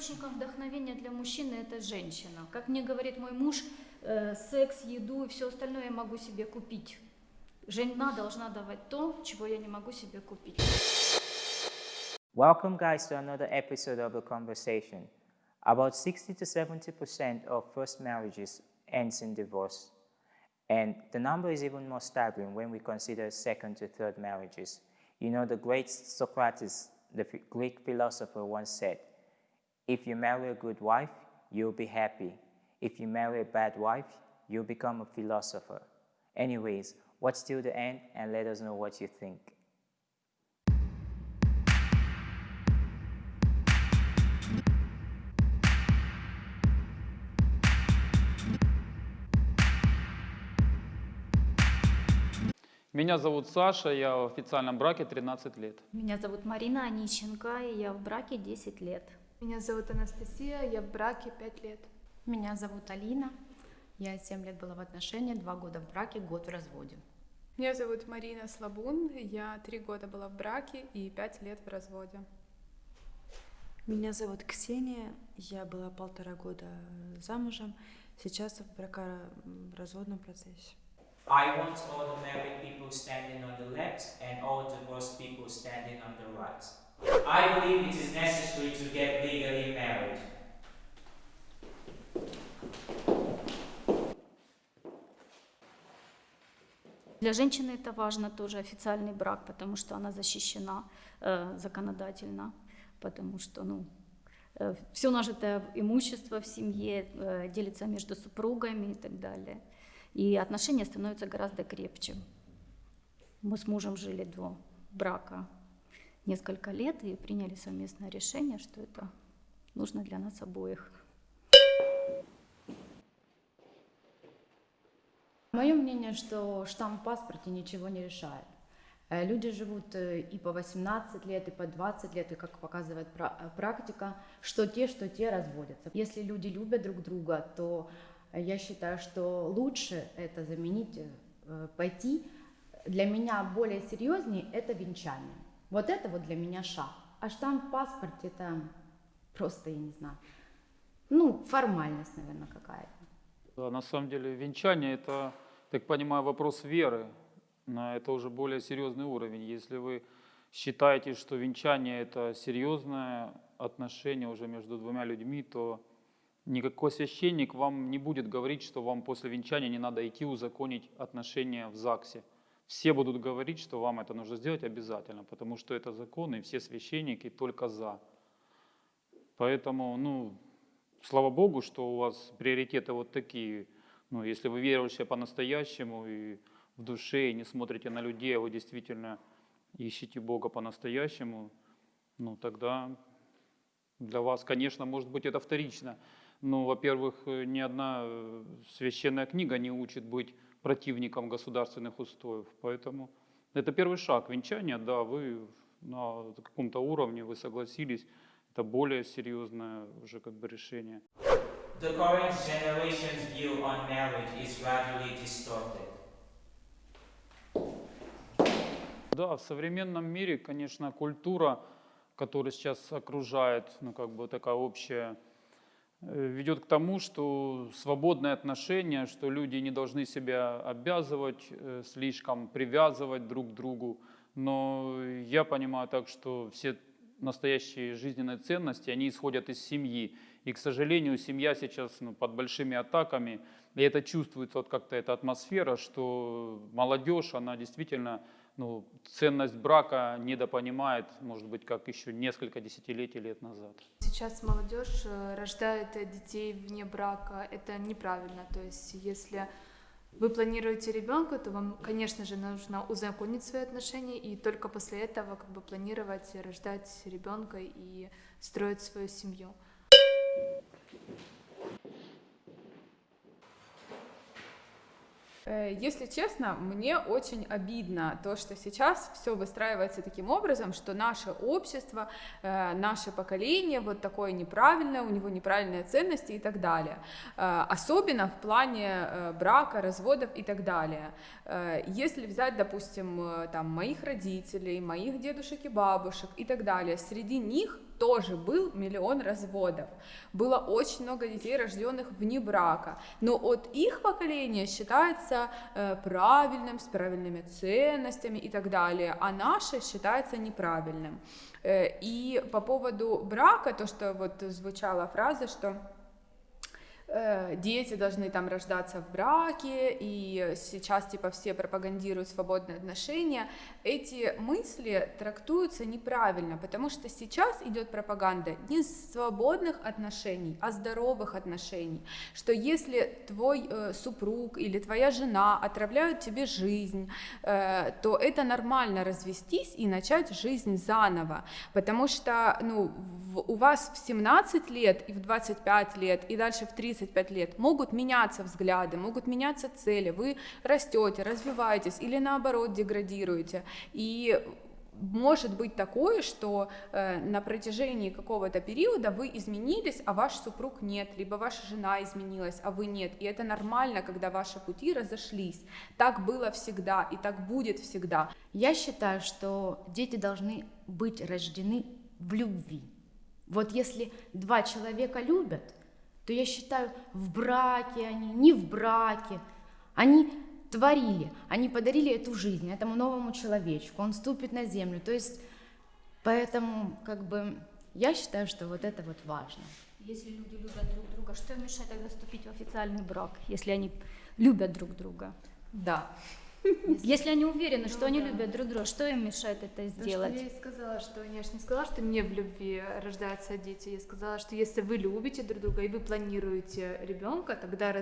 Источником вдохновения для мужчины это женщина. Как мне говорит мой муж, секс, еду и все остальное я могу себе купить. Жена должна давать то, чего я не могу себе купить. Welcome, guys, to another episode of The Conversation. About 60 to 70% of first marriages ends in divorce. And the number is even more staggering when we consider second to third marriages. You know, the great Socrates, the Greek philosopher, once said, if you marry a good wife, you'll be happy. If you marry a bad wife, you'll become a philosopher. Anyways, watch till the end and let us know what you think. Меня зовут Саша, я в официальном браке 13 лет. Меня зовут Марина Онищенко, и я в браке 10 лет. Меня зовут Анастасия, я в браке 5 лет. Меня зовут Алина, я 7 лет была в отношениях, 2 года в браке, год в разводе. Меня зовут Марина Слабун, я 3 года была в браке и 5 лет в разводе. Меня зовут Ксения, я была 1,5 года замужем, сейчас в бракоразводном процессе. I want all the married people standing on the left and all divorced people standing on the right. I believe it is necessary to get legally married. Для женщины это важно тоже официальный брак, потому что она защищена законодательно, потому что все нажитое имущество в семье делится между супругами и так далее. И отношения становятся гораздо крепче. Мы с мужем жили до брака несколько лет и приняли совместное решение, что это нужно для нас обоих. Мое мнение, что штамп в паспорте ничего не решает. Люди живут и по 18 лет, и по 20 лет, и, как показывает практика, что те разводятся. Если люди любят друг друга, то я считаю, что лучше это заменить, пойти. Для меня более серьезнее это венчание. Вот это вот для меня шаг. А штамп в паспорте это просто, я не знаю, формальность, наверное, какая-то. На самом деле венчание – это, так понимаю, вопрос веры. Но это уже более серьезный уровень. Если вы считаете, что венчание – это серьезное отношение уже между двумя людьми, то никакой священник вам не будет говорить, что вам после венчания не надо идти узаконить отношения в ЗАГСе. Все будут говорить, что вам это нужно сделать обязательно, потому что это закон, и все священники только за. Поэтому, слава Богу, что у вас приоритеты вот такие. Если вы верующие по-настоящему и в душе, и не смотрите на людей, а вы действительно ищете Бога по-настоящему, тогда для вас, конечно, может быть это вторично. Но, во-первых, ни одна священная книга не учит быть противником государственных устоев. Поэтому это первый шаг венчания. Да, вы на каком-то уровне вы согласились. Это более серьезное уже решение. The current generation's view on marriage is gradually distorted. Да, в современном мире, конечно, культура, которая сейчас окружает, такая общая, ведет к тому, что свободные отношения, что люди не должны себя обязывать, слишком привязывать друг к другу. Но я понимаю так, что все настоящие жизненные ценности, они исходят из семьи. И, к сожалению, семья сейчас под большими атаками. И это чувствуется, как-то эта атмосфера, что молодежь, она действительно ценность брака недопонимает, может быть, как еще несколько десятилетий лет назад. Сейчас молодежь рождает детей вне брака. Это неправильно. То есть, если вы планируете ребенка, то вам, конечно же, нужно узаконить свои отношения и только после этого планировать рождать ребенка и строить свою семью. Если честно, мне очень обидно то, что сейчас все выстраивается таким образом, что наше общество, наше поколение вот такое неправильное, у него неправильные ценности и так далее. Особенно в плане брака, разводов и так далее. Если взять, допустим, моих родителей, моих дедушек и бабушек и так далее, среди них тоже был миллион разводов, было очень много детей, рожденных вне брака, но от их поколения считается правильным, с правильными ценностями и так далее, а наше считается неправильным. И по поводу брака, то, что вот звучала фраза, что дети должны там рождаться в браке, и сейчас типа все пропагандируют свободные отношения, эти мысли трактуются неправильно, потому что сейчас идет пропаганда не свободных отношений, а здоровых отношений, что если твой супруг или твоя жена отравляют тебе жизнь, то это нормально развестись и начать жизнь заново, потому что у вас в 17 лет и в 25 лет и дальше в 35 лет могут меняться взгляды, могут меняться цели, вы растете, развиваетесь или наоборот деградируете, и может быть такое, что на протяжении какого-то периода вы изменились, а ваш супруг нет, либо ваша жена изменилась, а вы нет, и это нормально, когда ваши пути разошлись, так было всегда и так будет всегда. Я считаю, что дети должны быть рождены в любви. Вот если два человека любят, то я считаю, в браке они, не в браке, они творили, они подарили эту жизнь этому новому человечку, он ступит на землю, то есть, поэтому, я считаю, что вот это вот важно. Если люди любят друг друга, что им мешает тогда вступить в официальный брак, если они любят друг друга? Да. Если они уверены, что они любят друг друга, что им мешает это сделать? Я и сказала, что я же не сказала, что не в любви рождаются дети. Я сказала, что если вы любите друг друга и вы планируете ребенка, тогда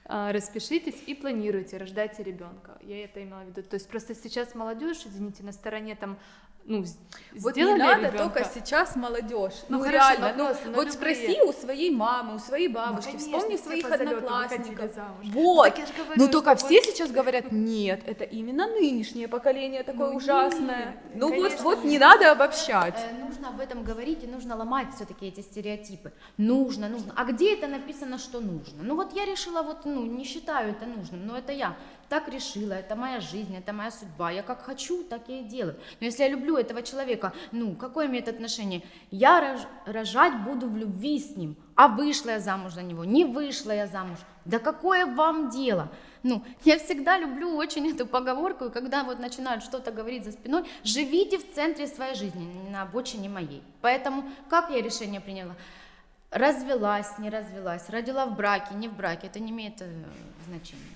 распишитесь и планируйте, рождайте ребенка. Я это имела в виду. То есть просто сейчас молодежь, извините, на стороне там, вот не надо ребенка. только сейчас молодежь. Хорошо, реально, вопрос, вот любые. спроси у своей мамы, у своей бабушки, конечно, вспомни все своих по залету одноклассников. выходили замуж. Вот. Так я ж говорю, Но только что все сейчас говорят, нет, это именно нынешнее поколение такое ужасное. конечно, Вот не надо обобщать. Нужно об этом говорить и нужно ломать все-таки эти стереотипы. Нужно. А где это написано, что нужно? Вот я решила, не считаю это нужным, но это я так решила, это моя жизнь, это моя судьба. Я как хочу, так я и делаю. Но если я люблю этого человека, какое имеет отношение? Я рожать буду в любви с ним, а вышла я замуж за него, не вышла я замуж. Да какое вам дело? Я всегда люблю очень эту поговорку, и когда начинают что-то говорить за спиной, живите в центре своей жизни, на обочине моей. Поэтому как я решение приняла? Развелась, не развелась, родила в браке, не в браке, это не имеет значения.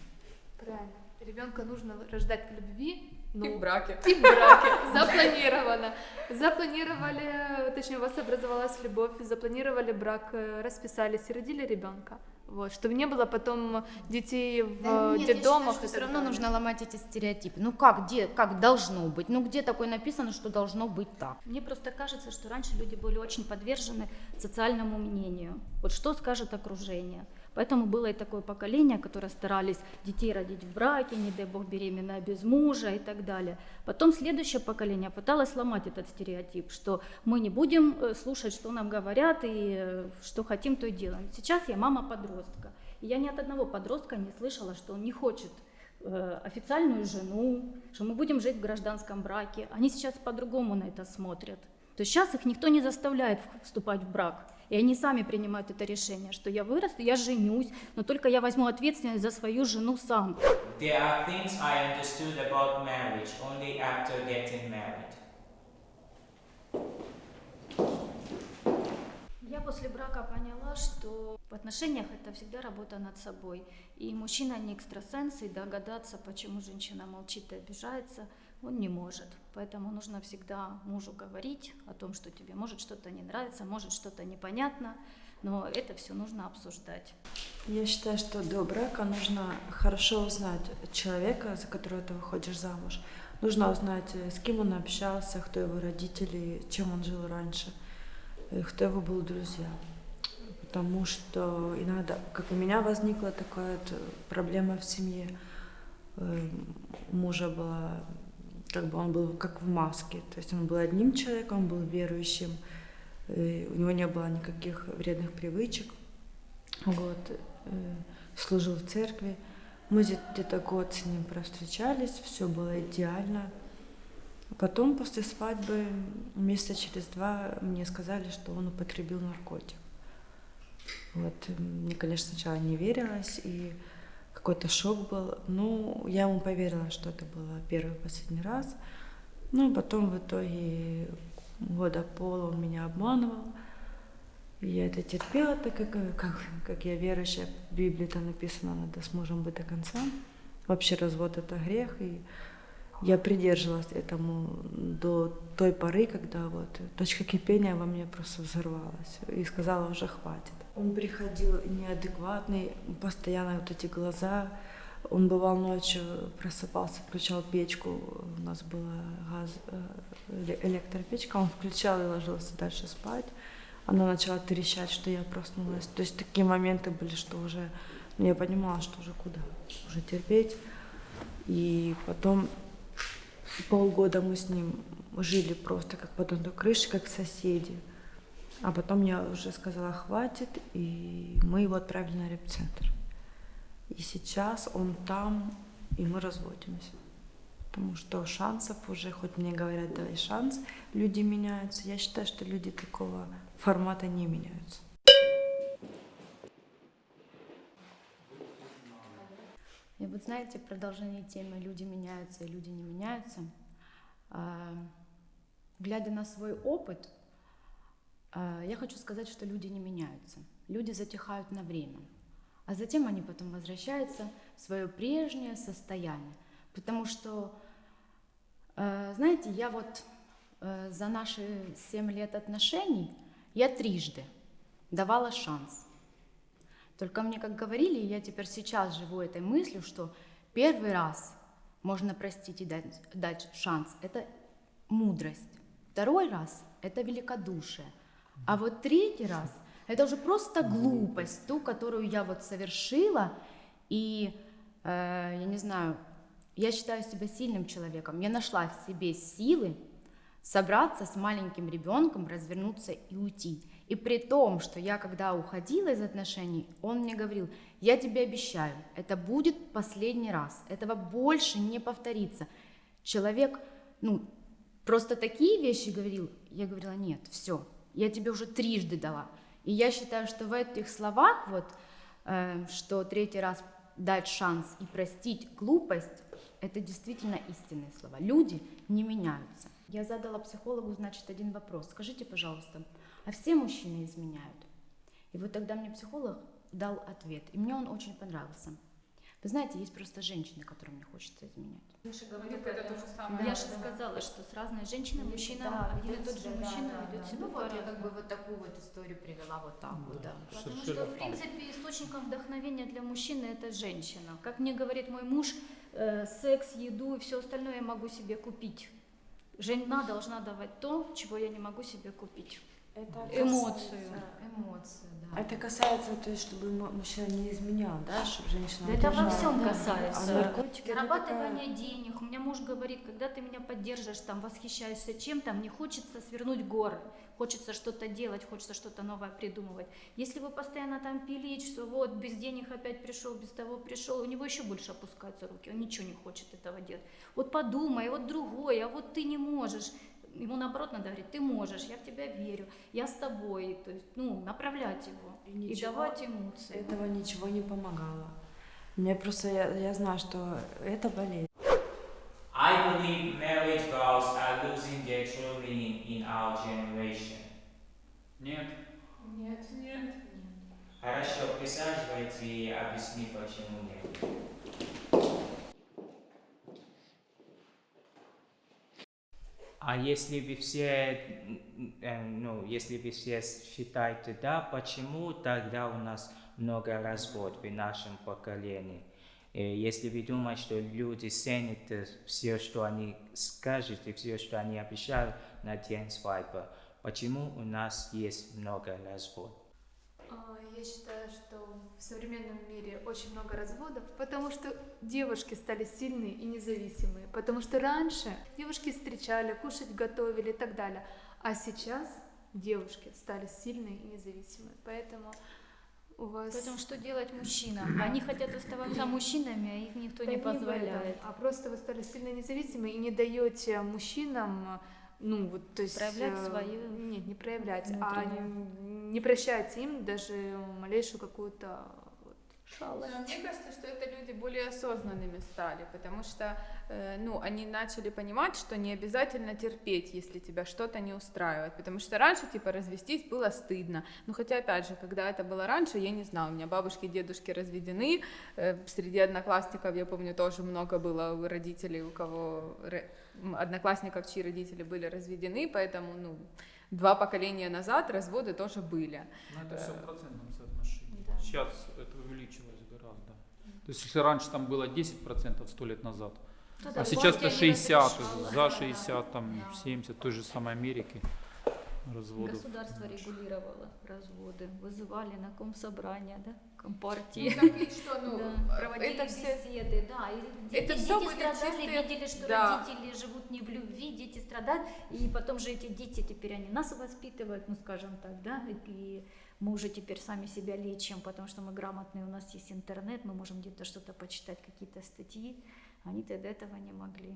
Правильно. Ребенка нужно рождать в любви, И в браке. И в браке. Запланировано. Запланировали, точнее, у вас образовалась любовь, запланировали брак, расписались и родили ребенка. Вот, чтобы не было потом детей в детдомах. Все равно нужно ломать эти стереотипы. Как должно быть? Где такое написано, что должно быть так? Мне просто кажется, что раньше люди были очень подвержены социальному мнению. Вот что скажет окружение. Поэтому было и такое поколение, которое старались детей родить в браке, не дай бог беременная без мужа и так далее. Потом следующее поколение пыталось сломать этот стереотип, что мы не будем слушать, что нам говорят, и что хотим, то и делаем. Сейчас я мама подростка, и я ни от одного подростка не слышала, что он не хочет официальную жену, что мы будем жить в гражданском браке. Они сейчас по-другому на это смотрят. То есть сейчас их никто не заставляет вступать в брак. И они сами принимают это решение, что я вырасту, я женюсь, но только я возьму ответственность за свою жену сам. There are things I understood about marriage only after getting married. Я после брака поняла, что в отношениях это всегда работа над собой. И мужчина не экстрасенс, и догадаться, почему женщина молчит и обижается, он не может. Поэтому нужно всегда мужу говорить о том, что тебе может что-то не нравится, может что-то непонятно, но это все нужно обсуждать. Я считаю, что до брака нужно хорошо узнать человека, за которого ты выходишь замуж. Нужно узнать, с кем он общался, кто его родители, чем он жил раньше, кто его был друзья. Потому что иногда, как у меня возникла такая проблема в семье, у мужа была, он был как в маске, то есть он был одним человеком, он был верующим, у него не было никаких вредных привычек, служил в церкви. Мы где-то год с ним провстречались, все было идеально, Потом, после свадьбы, месяца через 2 мне сказали, что он употребил наркотик. Вот, мне, конечно, сначала не верилось, и какой-то шок был. Ну, я ему поверила, что это было первый и последний раз. Ну, потом в итоге года пол он меня обманывал. И я это терпела, так как я верующая, в Библии там написано, надо с мужем быть до конца. Вообще развод — это грех, и я придерживалась этому до той поры, когда вот точка кипения во мне просто взорвалась и сказала, уже хватит. Он приходил неадекватный, постоянно вот эти глаза. Он бывал ночью, просыпался, включал печку, у нас была электропечка, он включал и ложился дальше спать. Она начала трещать, что я проснулась. То есть такие моменты были, что уже я понимала, что уже куда, уже терпеть. И потом полгода мы с ним жили просто как под одной крышей, как соседи. А потом я уже сказала, хватит, и мы его отправили на репцентр. И сейчас он там, и мы разводимся. Потому что шансов уже, хоть мне говорят, дай шанс, люди меняются. Я считаю, что люди такого формата не меняются. И вот знаете, продолжение темы «люди меняются» и «люди не меняются». Глядя на свой опыт, я хочу сказать, что люди не меняются. Люди затихают на время, а затем они потом возвращаются в свое прежнее состояние. Потому что, знаете, я вот за наши 7 лет отношений я трижды давала шанс. Только мне как говорили, я теперь сейчас живу этой мыслью, что первый раз можно простить и дать шанс – это мудрость. Второй раз – это великодушие. А вот третий раз – это уже просто глупость, ту, которую я вот совершила. И, я не знаю, я считаю себя сильным человеком. Я нашла в себе силы собраться с маленьким ребенком, развернуться и уйти. И при том, что я когда уходила из отношений, он мне говорил, я тебе обещаю, это будет последний раз, этого больше не повторится. Человек, просто такие вещи говорил, я говорила, нет, все, я тебе уже трижды дала. И я считаю, что в этих словах, что третий раз дать шанс и простить глупость, это действительно истинные слова. Люди не меняются. Я задала психологу, один вопрос. Скажите, пожалуйста, а все мужчины изменяют? И вот тогда мне психолог дал ответ, и мне он очень понравился. Вы знаете, есть просто женщины, которым не хочется изменять. Это то же самое. Я же сказала, что с разной женщиной мужчина, один и тот же мужчина ведет себя по-разному. вот такую вот историю привела вот так вот, да. Потому что, в принципе, источником вдохновения для мужчины это женщина. Как мне говорит мой муж, секс, еду и все остальное я могу себе купить. Жена должна давать то, чего я не могу себе купить. Эмоцию. Эмоции, да. Это касается, то есть, чтобы мужчина не изменял, да, чтобы женщина... Да это во удержала. всем А касается. наркотики это Зарабатывание денег. У меня муж говорит, когда ты меня поддержишь, восхищаешься чем-то, мне хочется свернуть горы, хочется что-то делать, хочется что-то новое придумывать. Если вы постоянно пилить, что вот без денег опять пришел, без того пришел, у него еще больше опускаются руки, он ничего не хочет этого делать. Вот подумай, вот другое, а вот ты не можешь. Ему наоборот надо говорить, ты можешь, я в тебя верю, я с тобой, то есть, направлять его и давать эмоции. Этого ничего не помогало. Мне просто, я знаю, что это болезнь. I believe marriage vows are losing their true meaning in our generation. Нет. Нет. Хорошо, присаживайтесь и объясни, почему нет. А если вы все считаете да, почему тогда у нас много разводов в нашем поколении? Если вы думаете, что люди ценят все, что они скажут, и все, что они обещают на день свадьбы, почему у нас есть много разводов? Я считаю, что в современном мире очень много разводов, потому что девушки стали сильные и независимые. Потому что раньше девушки встречали, кушать готовили и так далее. А сейчас девушки стали сильные и независимые. Поэтому У вас... Поэтому что делать мужчинам? Они хотят оставаться мужчинами, а их никто Да не не в этом, позволяет. а просто вы стали сильно независимы и не даете мужчинам, ну вот, то есть... Проявлять свою Нет, не проявлять, внутреннюю. не прощаете им даже малейшую какую-то вот, Шалость. Мне кажется, что это люди более осознанными стали, потому что, ну, они начали понимать, что не обязательно терпеть, если тебя что-то не устраивает, потому что раньше, типа, развестись было стыдно, ну, хотя, опять же, когда это было раньше, я не знаю, у меня бабушки и дедушки разведены, среди одноклассников, я помню, тоже много было у родителей, у кого одноклассников, чьи родители были разведены, поэтому, ну, 2 поколения назад разводы тоже были. Но это все в процентном соотношении. Сейчас это увеличилось гораздо. То есть, если раньше там было 10% 100 лет назад, а сейчас это 60, за 60, там 70, той же самой Америки разводов. Государство регулировало разводы, вызывали на комсобрания, да, компартии. Ну, так и что, ну, Да, проводили это все... беседы, да, и Это дети всё были страдали, чистые- видели, что да. родители живут не в любви, дети страдают, и потом же эти дети теперь они нас воспитывают, ну скажем так, да, и мы уже теперь сами себя лечим, потому что мы грамотные, у нас есть интернет, мы можем где-то что-то почитать, какие-то статьи, они-то до этого не могли.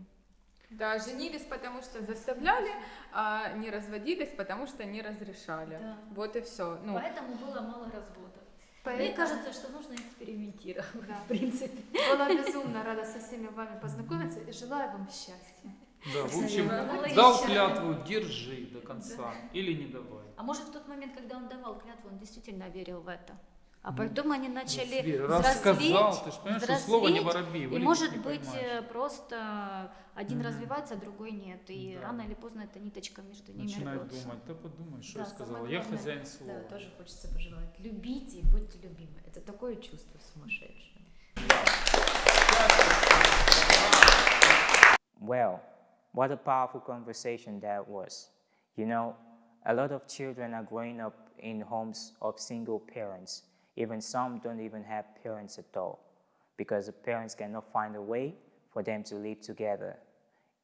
Да, женились, потому что заставляли, а не разводились, потому что не разрешали. Да. Вот и все. Ну, Поэтому было мало разводов. Мне Поэтому- кажется, что нужно экспериментировать, Да. в принципе. Была безумно рада со всеми вами познакомиться и желаю вам счастья. Да, в общем, Аналогично. дал клятву, держи до конца или не давай. А может, в тот момент, когда он давал клятву, он действительно верил в это? А потом они начали Раз взрослеть, сказал, ты ж понимаешь, что слово не взрослеть, воробей, и вылетит, может не быть поймаешь. просто один развивается, а другой нет. И Да. рано или поздно эта ниточка между ними Начинает рвется. думать, да подумай, что Да, я сказала, самое я главное, хозяин слова. Да, тоже хочется пожелать. Любите и будьте любимы. Это такое чувство сумасшедшее. Well, what a powerful conversation that was. You know, a lot of children are growing up in homes of single parents. Even some don't even have parents at all because the parents cannot find a way for them to live together.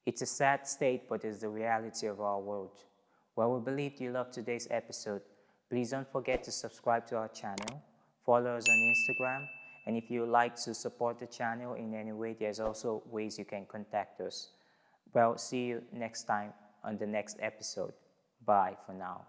It's a sad state, but it's the reality of our world. Well, we believe you loved today's episode. Please don't forget to subscribe to our channel, follow us on Instagram, and if you like to support the channel in any way, there's also ways you can contact us. Well, see you next time on the next episode. Bye for now.